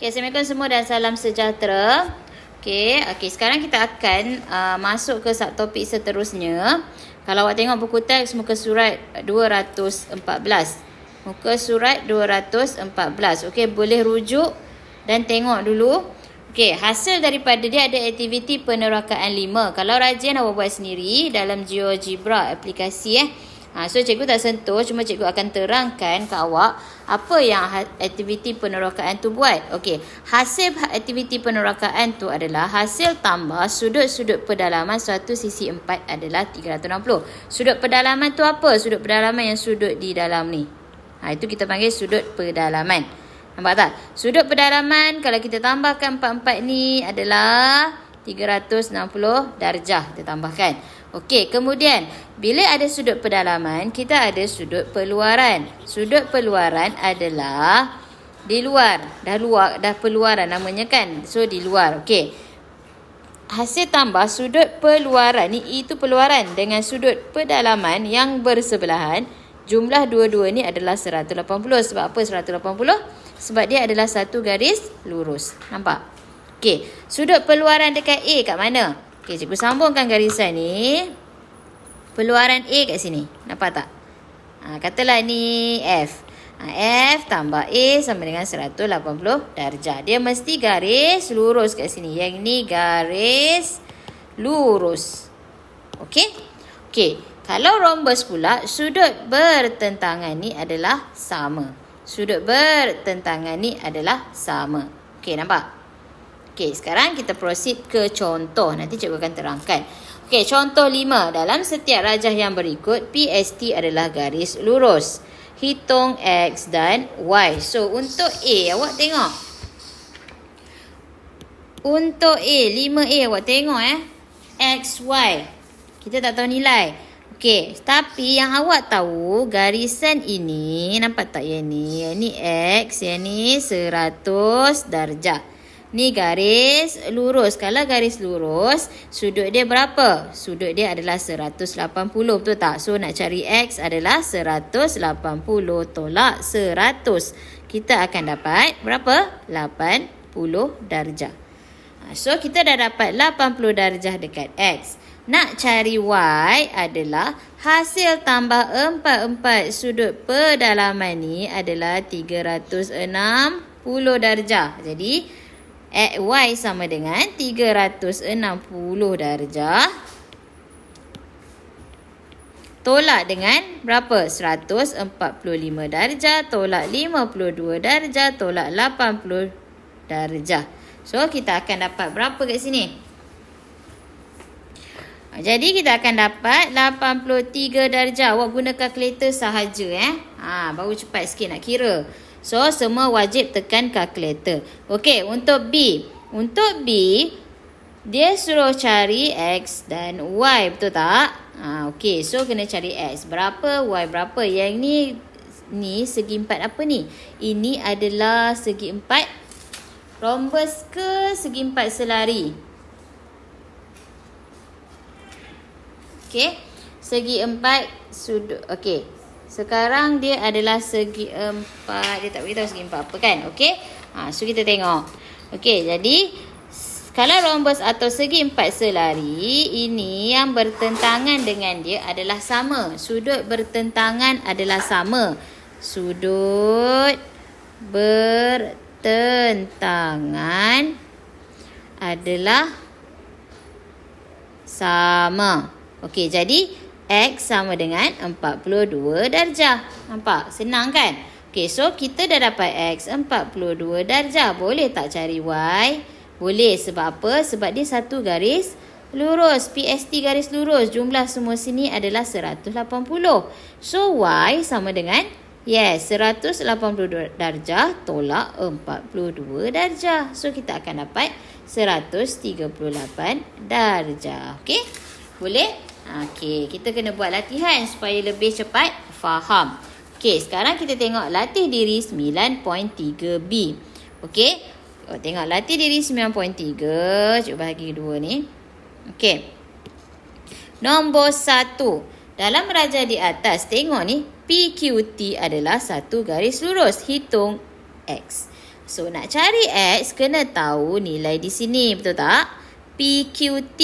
Assalamualaikum semua dan salam sejahtera. Sekarang kita akan masuk ke subtopik seterusnya. Kalau awak tengok buku teks muka surat 214. Muka surat 214. Boleh rujuk dan tengok dulu. Hasil daripada dia ada aktiviti penerakaan 5. Kalau rajin awak buat sendiri dalam GeoGebra aplikasi So cikgu tak sentuh, cuma cikgu akan terangkan ke awak apa yang aktiviti penerakaan tu buat. Hasil aktiviti penerakaan tu adalah hasil tambah sudut-sudut pedalaman suatu sisi 4 adalah 360. Sudut pedalaman tu apa? Sudut pedalaman yang sudut di dalam ni. Itu kita panggil sudut pedalaman. Nampak tak? Sudut pedalaman kalau kita tambahkan 44 ni adalah 360 darjah. Kita tambahkan. Kemudian bila ada sudut pedalaman, kita ada sudut peluaran. Sudut peluaran adalah di luar. Dah peluaran namanya kan. So di luar. Hasil tambah sudut peluaran ni, itu peluaran dengan sudut pedalaman yang bersebelahan. Jumlah dua-dua ni adalah 180. Sebab apa 180? Sebab dia adalah satu garis lurus. Nampak? Sudut peluaran dekat A kat mana? Cikgu sambungkan garisan ni. Peluaran A kat sini. Nampak tak? Katalah ni F. F tambah A sama dengan 180 darjah. Dia mesti garis lurus kat sini. Yang ni garis lurus. Kalau rhombus pula, sudut bertentangan ni adalah sama. Sudut bertentangan ni adalah sama. Nampak? Sekarang kita proceed ke contoh. Nanti cikgu akan terangkan. Contoh 5. Dalam setiap rajah yang berikut, PST adalah garis lurus. Hitung X dan Y. So, untuk A, awak tengok. Untuk A, 5A awak tengok X, Y. Kita tak tahu nilai. Tapi yang awak tahu, garisan ini, nampak tak yang ni? Yang ni X, yang ni 100 darjah. Ni garis lurus. Kalau garis lurus, sudut dia berapa? Sudut dia adalah 180. Betul tak? So, nak cari X adalah 180 tolak 100. Kita akan dapat berapa? 80 darjah. So, kita dah dapat 80 darjah dekat X. Nak cari Y adalah hasil tambah 44 sudut pedalaman ni adalah 360 darjah. Jadi, Y sama dengan 360 darjah tolak dengan berapa? 145 darjah tolak 52 darjah tolak 80 darjah. So, kita akan dapat berapa kat sini? Jadi, kita akan dapat 83 darjah. Awak guna kalkulator sahaja. Baru cepat sikit nak kira. So, semua wajib tekan kalkulator. Untuk B. Untuk B, dia suruh cari X dan Y. Betul tak? So, kena cari X. Berapa? Y berapa? Yang ni segi 4 apa ni? Ini adalah segi 4 rhombus ke segi 4 selari? Segi 4 sudut. Sekarang dia adalah segi 4. Dia tak beritahu segi 4 apa kan? So kita tengok. Jadi kalau rhombus atau segi 4 selari, ini yang bertentangan dengan dia adalah sama. Sudut bertentangan adalah sama. Sudut bertentangan adalah sama. Jadi X sama dengan 42 darjah. Nampak? Senang kan? So kita dah dapat X 42 darjah. Boleh tak cari Y? Boleh. Sebab apa? Sebab dia satu garis lurus. PST garis lurus. Jumlah semua sini adalah 180. So Y sama dengan 180 darjah tolak 42 darjah. So kita akan dapat 138 darjah. Boleh? Kita kena buat latihan supaya lebih cepat faham. Sekarang kita tengok latih diri 9.3b. Tengok latih diri 9.3. Cuba bagi dua ni. Nombor 1. Dalam rajah di atas, tengok ni. PQT adalah satu garis lurus. Hitung X. So, nak cari X, kena tahu nilai di sini. Betul tak? PQT,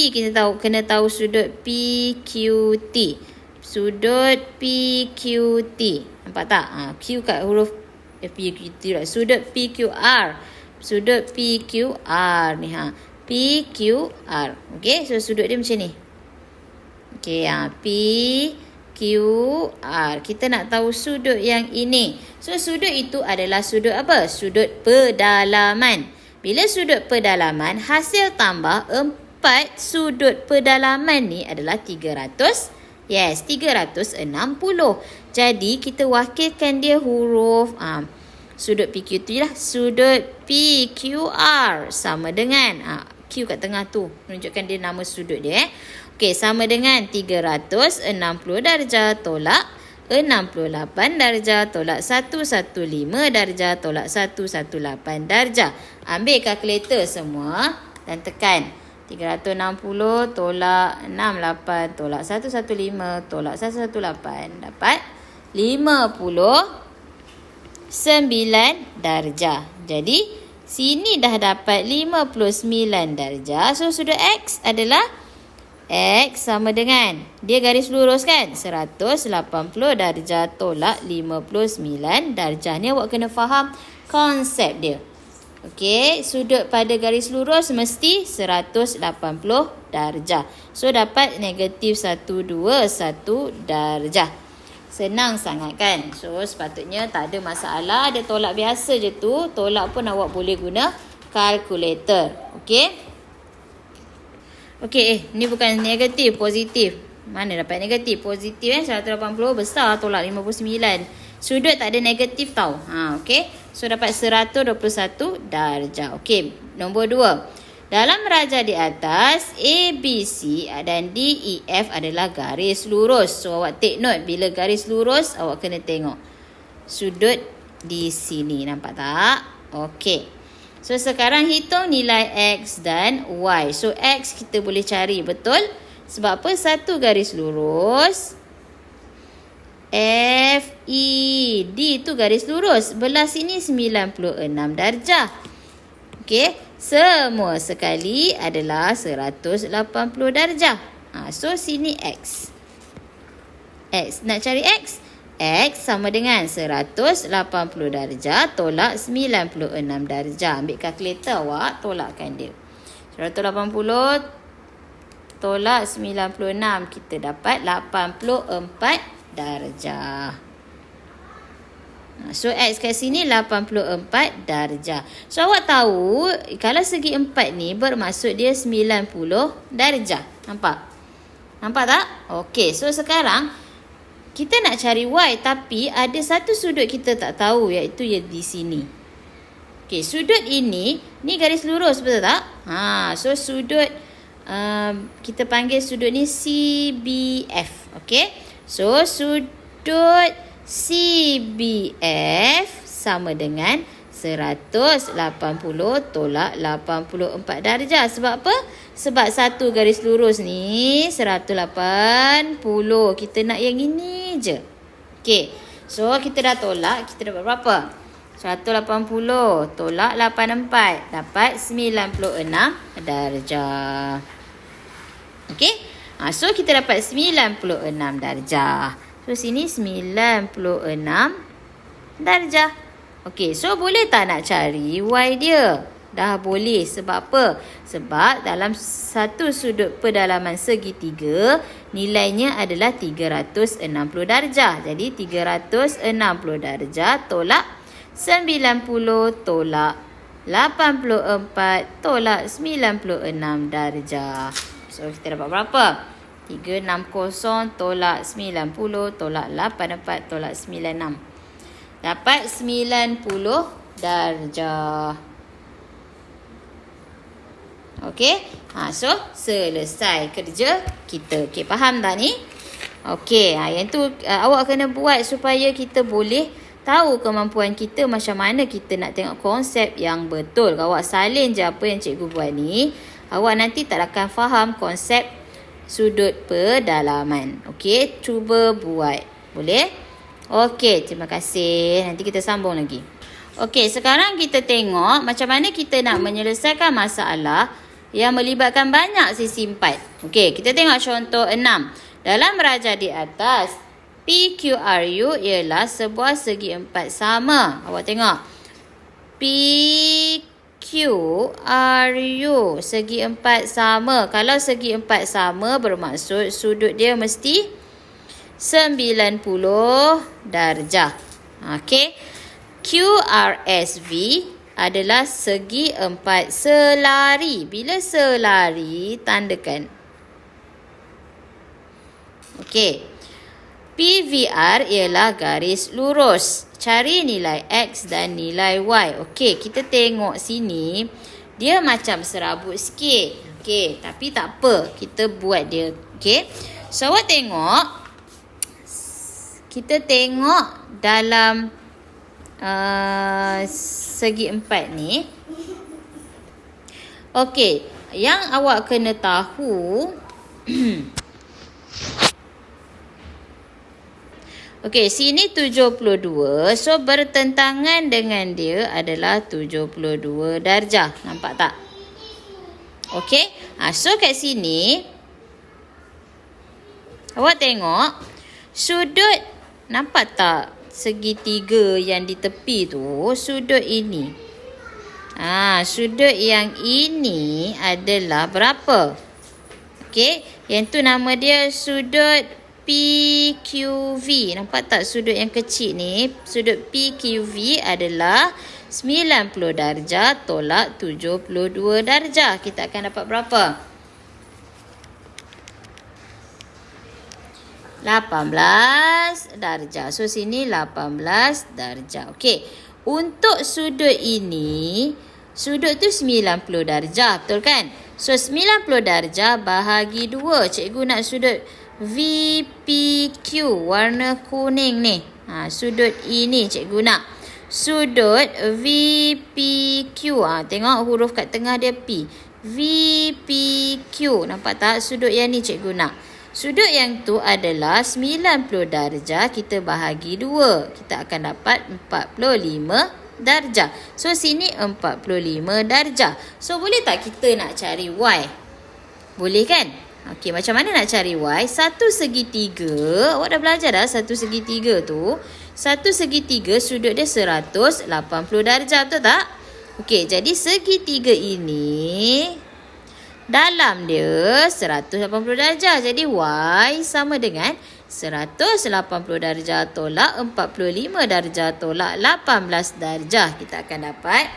kena tahu sudut PQT. Sudut PQT. Nampak tak? Q kat huruf PQT. Sudut PQR. Sudut PQR ni. PQR. Okay, so sudut dia macam ni. Okay, PQR. Kita nak tahu sudut yang ini. So, sudut itu adalah sudut apa? Sudut pedalaman. Bila sudut pedalaman, hasil tambah 4 sudut pedalaman ni adalah 300. Yes, 360. Jadi, kita wakilkan dia huruf sudut PQT lah. Sudut PQR sama dengan Q kat tengah tu. Menunjukkan dia nama sudut dia. Okey, sama dengan 360 darjah tolak 68 darjah tolak 115 darjah tolak 118 darjah. Ambil kalkulator semua dan tekan 360 tolak 68 tolak 115 tolak 118 dapat 59 darjah. Jadi sini dah dapat 59 darjah. So sudut X adalah X sama dengan, dia garis lurus kan, 180 darjah tolak 59 darjah. Ni awak kena faham konsep dia. Okey, sudut pada garis lurus mesti 180 darjah. So dapat negatif 121 darjah. Senang sangat kan? So sepatutnya tak ada masalah. Dia tolak biasa je tu. Tolak pun awak boleh guna kalkulator. Okey. Okey, ni bukan negatif, positif. Mana dapat negatif? Positif 180 besar tolak 59. Sudut tak ada negatif tau. Okey. So dapat 121 darjah. Okey, nombor 2. Dalam rajah di atas, A, B, C dan D, E, F adalah garis lurus. So awak take note, bila garis lurus, awak kena tengok sudut di sini. Nampak tak? Okey. So, sekarang hitung nilai X dan Y. So, X kita boleh cari, betul? Sebab apa? Satu garis lurus. F, E, D tu garis lurus. Belah sini 96 darjah. Okey. Semua sekali adalah 180 darjah. So, sini X. X. Nak cari X? X sama dengan 180 darjah tolak 96 darjah. Ambil kalkulator awak, tolakkan dia. 180 tolak 96, kita dapat 84 darjah. So, X kat sini 84 darjah. So, awak tahu kalau segi 4 ni bermaksud dia 90 darjah. Nampak? Nampak tak? Okey, so sekarang kita nak cari Y, tapi ada satu sudut kita tak tahu, iaitu di sini. Okey, sudut ini, ni garis lurus, betul tak? So sudut, kita panggil sudut ni CBF. Okey, so sudut CBF sama dengan 180 tolak 84 darjah. Sebab apa? Sebab satu garis lurus ni 180. Kita nak yang ini je. Okey. So, kita dah tolak. Kita dapat berapa? 180 tolak 84. Dapat 96 darjah. Okey. So, kita dapat 96 darjah. So, sini 96 darjah. Okey, so boleh tak nak cari Y dia? Dah boleh. Sebab apa? Sebab dalam satu sudut pedalaman segitiga, nilainya adalah 360 darjah. Jadi 360 darjah tolak 90 tolak 84 tolak 96 darjah. So kita dapat berapa? 360 tolak 90 tolak 84 tolak 96. Dapat 90 darjah. Okey. So, selesai kerja kita. Okey, faham tak ni? Okey, yang tu awak kena buat supaya kita boleh tahu kemampuan kita, macam mana kita nak tengok konsep yang betul. Kalau awak salin je apa yang cikgu buat ni, awak nanti tak akan faham konsep sudut pedalaman. Okey, cuba buat. Boleh? Okey, terima kasih. Nanti kita sambung lagi. Okey, sekarang kita tengok macam mana kita nak menyelesaikan masalah yang melibatkan banyak sisi 4. Okey, kita tengok contoh 6. Dalam merajah di atas, PQRU ialah sebuah segi 4 sama. Awak tengok. PQRU segi 4 sama. Kalau segi 4 sama bermaksud sudut dia mesti 90 darjah. Okey. QRSV adalah segi 4 selari. Bila selari, tandakan. Okey. PVR ialah garis lurus. Cari nilai X dan nilai Y. Okey, kita tengok sini. Dia macam serabut sikit. Okey, tapi tak apa. Kita buat dia. Okey. So, awak tengok. Kita tengok dalam segi 4 ni. Okey, yang awak kena tahu okey, sini 72. So bertentangan dengan dia adalah 72 darjah. Nampak tak? Okey. So kat sini awak tengok sudut, nampak tak? Segitiga yang di tepi tu, sudut ini. Sudut yang ini adalah berapa? Okey, yang tu nama dia sudut PQV. Nampak tak sudut yang kecil ni? Sudut PQV adalah 90 darjah tolak 72 darjah. Kita akan dapat berapa? 18 darjah. So, sini 18 darjah. Okey. Untuk sudut ini, sudut tu 90 darjah. Betul kan? So, 90 darjah bahagi 2. Cikgu nak sudut VPQ. Warna kuning ni. Sudut ini cikgu nak. Sudut VPQ. Tengok huruf kat tengah dia P. VPQ. Nampak tak? Sudut yang ni cikgu nak. Sudut yang tu adalah 90 darjah, kita bahagi 2. Kita akan dapat 45 darjah. So, sini 45 darjah. So, boleh tak kita nak cari Y? Boleh kan? Okey, macam mana nak cari Y? Satu segitiga, awak dah belajar dah satu segitiga tu. Satu segitiga sudut dia 180 darjah, betul tak? Okey, jadi segitiga ini dalam dia 180 darjah. Jadi Y sama dengan 180 darjah tolak 45 darjah tolak 18 darjah. Kita akan dapat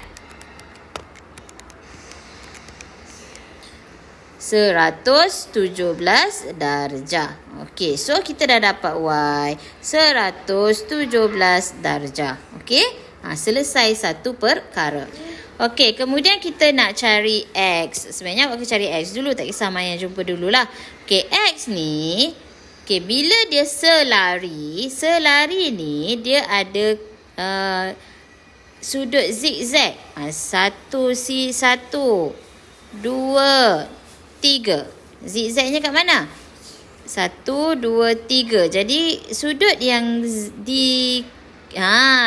117 darjah. Okey, so kita dah dapat Y 117 darjah. Okey, selesai satu perkara. Okey, kemudian kita nak cari X. Sebenarnya awak kena cari X dulu. Tak kisah Maya jumpa dululah. Okey, X ni. Okey, bila dia selari. Selari ni dia ada sudut zigzag. 1, 2, 3. Zigzagnya kat mana? 1, 2, 3. Jadi sudut yang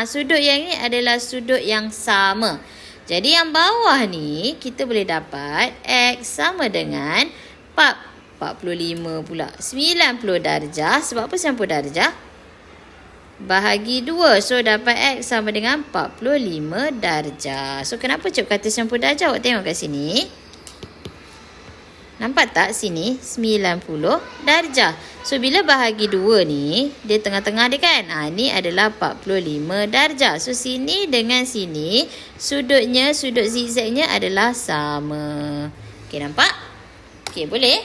sudut yang ni adalah sudut yang sama. Jadi yang bawah ni kita boleh dapat X sama dengan 45 pula. 90 darjah. Sebab apa 90 darjah? Bahagi 2. So dapat X sama dengan 45 darjah. So kenapa cikgu kata 90 darjah? Awak tengok kat sini. Nampak tak sini 90 darjah. So bila bahagi 2 ni, dia tengah-tengah dia kan. Ni adalah 45 darjah. So sini dengan sini, sudutnya, sudut zigzagnya adalah sama. Okey, nampak? Okey, boleh?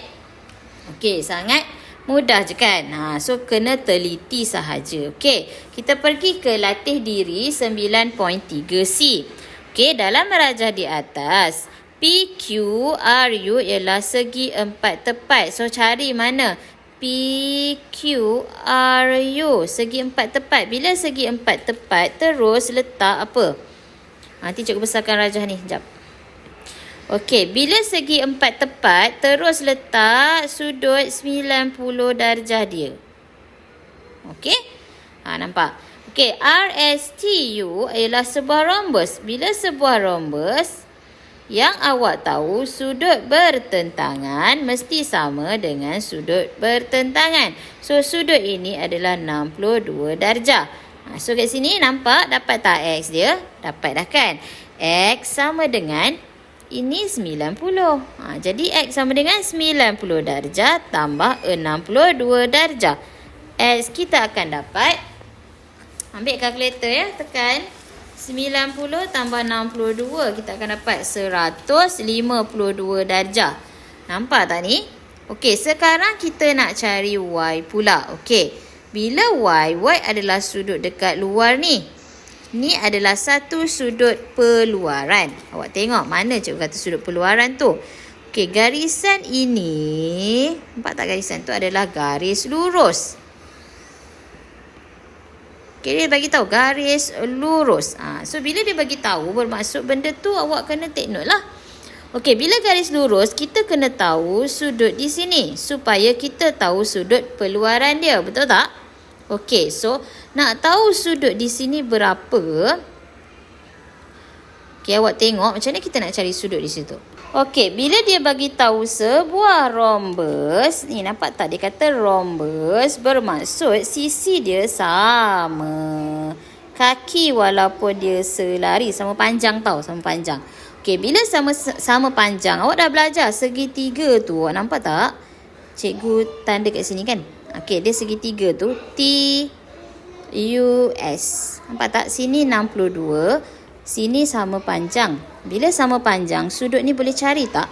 Okey, sangat mudah je kan. So kena teliti sahaja. Okey, kita pergi ke latih diri 9.3C. Okey, dalam merajah di atas, PQRU ialah segi 4 tepat. So, cari mana? PQRU, segi 4 tepat. Bila segi 4 tepat, terus letak apa? Nanti cikgu besarkan rajah ni. Sekejap. Okey, bila segi 4 tepat, terus letak sudut 90 darjah dia. Okey? Nampak? Okey, RSTU ialah sebuah rhombus. Bila sebuah rhombus yang awak tahu sudut bertentangan mesti sama dengan sudut bertentangan. So, sudut ini adalah 62 darjah. So, kat sini nampak dapat tak X dia? Dapat dah kan? X sama dengan ini 90. Jadi, X sama dengan 90 darjah tambah 62 darjah. X kita akan dapat, ambil kalkulator ya, tekan 90 tambah 62, kita akan dapat 152 darjah. Nampak tak ni? Okey, sekarang kita nak cari Y pula. Okey, bila Y adalah sudut dekat luar ni. Ni adalah satu sudut peluaran. Awak tengok mana cikgu kata sudut peluaran tu. Okey, garisan ini, nampak tak garisan tu adalah garis lurus. Okay, dia bagi tahu garis lurus. So, bila dia bagi tahu, bermaksud benda tu awak kena take note lah. Okey, bila garis lurus, kita kena tahu sudut di sini. Supaya kita tahu sudut peluaran dia. Betul tak? Okey, so nak tahu sudut di sini berapa. Okey, awak tengok macam mana kita nak cari sudut di situ. Okey, bila dia bagi tahu sebuah rhombus, ni nampak tak dia kata rhombus, bermaksud sisi dia sama. Kaki walaupun dia selari, sama panjang tau, sama panjang. Okey, bila sama panjang, awak dah belajar segitiga tu, awak nampak tak? Cikgu tanda kat sini kan? Okey, dia segitiga tu TUS. Nampak tak? Sini 62, sini sama panjang. Bila sama panjang, sudut ni boleh cari tak?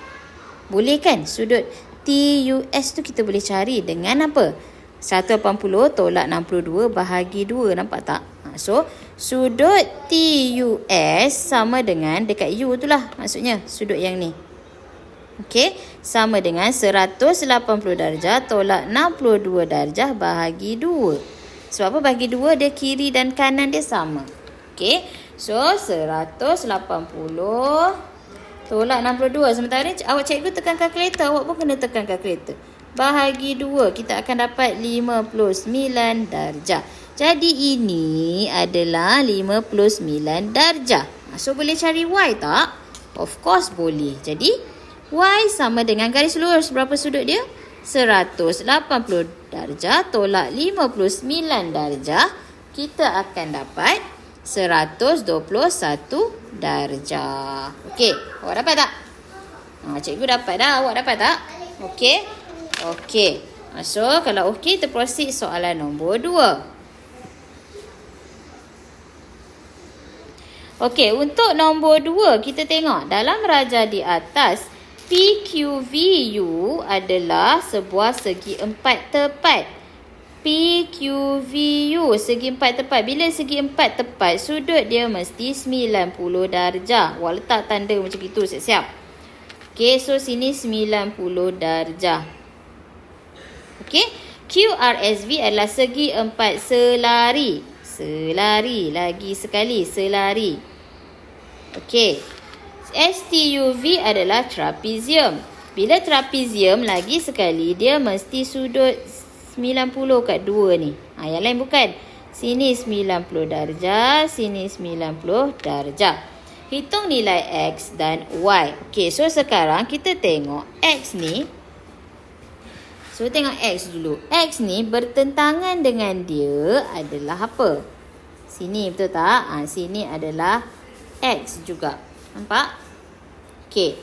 Boleh kan? Sudut TUS tu kita boleh cari dengan apa? 180 tolak 62 bahagi 2. Nampak tak? So, sudut TUS sama dengan dekat U tu lah. Maksudnya, sudut yang ni. Okey, sama dengan 180 darjah tolak 62 darjah bahagi 2. Sebab apa bahagi 2? Dia kiri dan kanan dia sama. Okey, so 180 tolak 62. Sementara ni awak cikgu tekan kalkulator, awak pun kena tekan kalkulator. Bahagi 2, kita akan dapat 59 darjah. Jadi ini adalah 59 darjah. So boleh cari Y tak? Of course boleh. Jadi Y sama dengan garis lurus. Berapa sudut dia? 180 darjah tolak 59 darjah. Kita akan dapat 121 darjah. Okey, awak dapat tak? Cikgu dapat dah. Awak dapat tak? Okey. Okey. So, kalau okey, kita proceed soalan nombor 2. Okey, untuk nombor 2, kita tengok dalam raja di atas, PQVU adalah sebuah segi empat tepat. PQVU, segi empat tepat. Bila segi empat tepat, sudut dia mesti 90 darjah. Awak letak tanda macam itu, siap-siap. Okey, so sini 90 darjah. Okey, QRSV adalah segi empat selari. Selari, lagi sekali, selari. Okey. STUV adalah trapezium. Bila trapezium, lagi sekali, dia mesti sudut 90 kat 2 ni. Yang lain bukan. Sini 90 darjah, sini 90 darjah. Hitung nilai X dan Y. Okey, so sekarang kita tengok X ni. So, tengok X dulu. X ni bertentangan dengan dia adalah apa? Sini, betul tak? Sini adalah X juga. Nampak? Okey.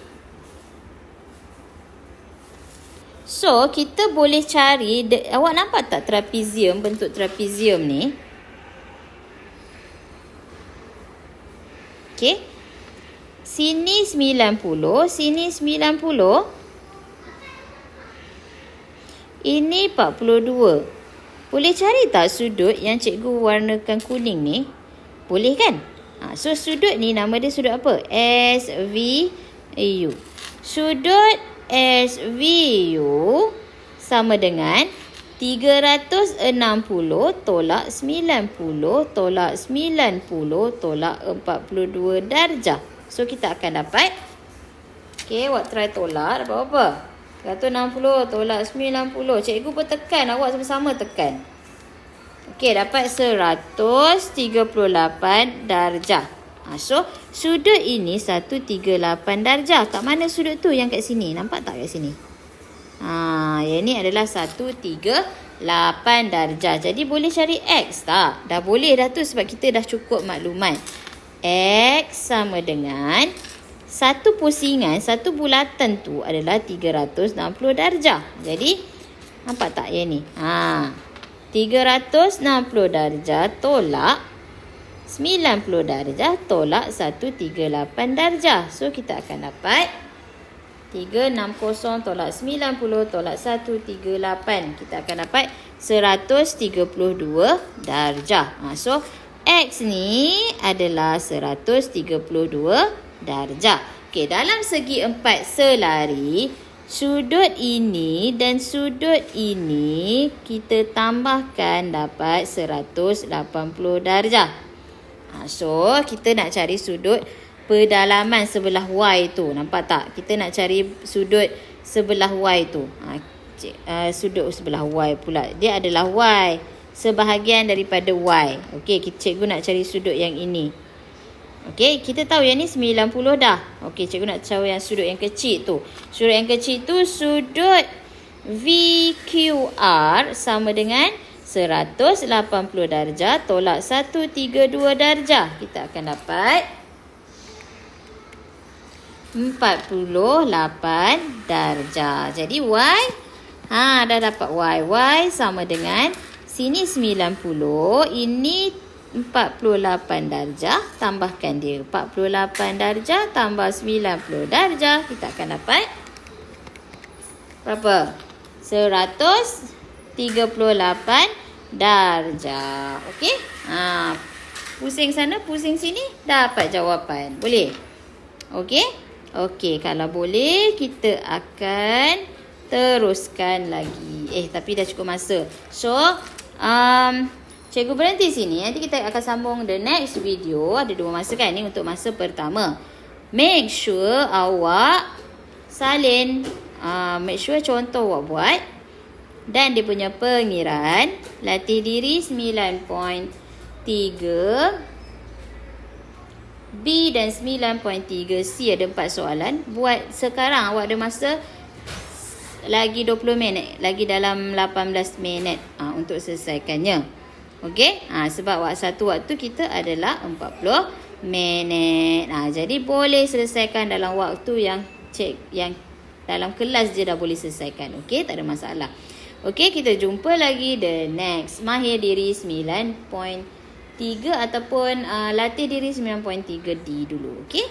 So, kita boleh cari, awak nampak tak trapezium, bentuk trapezium ni? Okey. Sini 90, sini 90. Ini 42. Boleh cari tak sudut yang cikgu warnakan kuning ni? Boleh kan? So, sudut ni nama dia sudut apa? SVU. Sudut SVU sama dengan 360 tolak 90 tolak 90 tolak 42 darjah. So, kita akan dapat. Okay, awak try tolak. Dapat apa? 160 tolak 90. Cikgu pun tekan. Awak sama-sama tekan. Okey, dapat 138 darjah. So, sudut ini 138 darjah. Kat mana sudut tu? Yang kat sini. Nampak tak kat sini? Yang ni adalah 138 darjah. Jadi, boleh cari X tak? Dah boleh dah tu sebab kita dah cukup maklumat. X sama dengan satu pusingan, satu bulatan tu adalah 360 darjah. Jadi, nampak tak yang ni? 360 darjah tolak 90 darjah tolak 138 darjah. So, kita akan dapat 360 tolak 90 tolak 138. Kita akan dapat 132 darjah. So, X ni adalah 132 darjah. Okey, dalam segi 4 selari, sudut ini dan sudut ini kita tambahkan dapat 180 darjah. So, kita nak cari sudut pedalaman sebelah Y tu. Nampak tak? Kita nak cari sudut sebelah Y tu. Sudut sebelah Y pula. Dia adalah Y. Sebahagian daripada Y. Okey, cikgu nak cari sudut yang ini. Okey, kita tahu yang ni 90 dah. Okey, cikgu nak tahu yang sudut yang kecil tu. Sudut yang kecil tu, sudut VQR sama dengan 180 darjah tolak 132 darjah. Kita akan dapat 48 darjah. Jadi Y, dah dapat Y. Y sama dengan sini 90, ini 48 darjah, tambahkan dia 48 darjah tambah 90 darjah, kita akan dapat berapa? 138 darjah. Okey? Pusing sana, pusing sini, dapat jawapan. Boleh? Okey? Okey, kalau boleh kita akan teruskan lagi. Tapi dah cukup masa. So, cikgu berhenti sini. Nanti kita akan sambung the next video. Ada 2 masa kan? Ni untuk masa pertama. Make sure awak salin. Make sure contoh awak buat. Dan dia punya pengiraan. Latih diri 9.3. B dan 9.3 C ada 4 soalan. Buat sekarang awak ada masa lagi 20 minit. Lagi dalam 18 minit untuk selesaikannya. Okey, sebab satu waktu kita adalah 40 minit. Jadi boleh selesaikan dalam waktu yang dalam kelas je dah boleh selesaikan. Okey, tak ada masalah. Okey, kita jumpa lagi the next. Mahir diri 9.3 ataupun latih diri 9.3D dulu. Okey.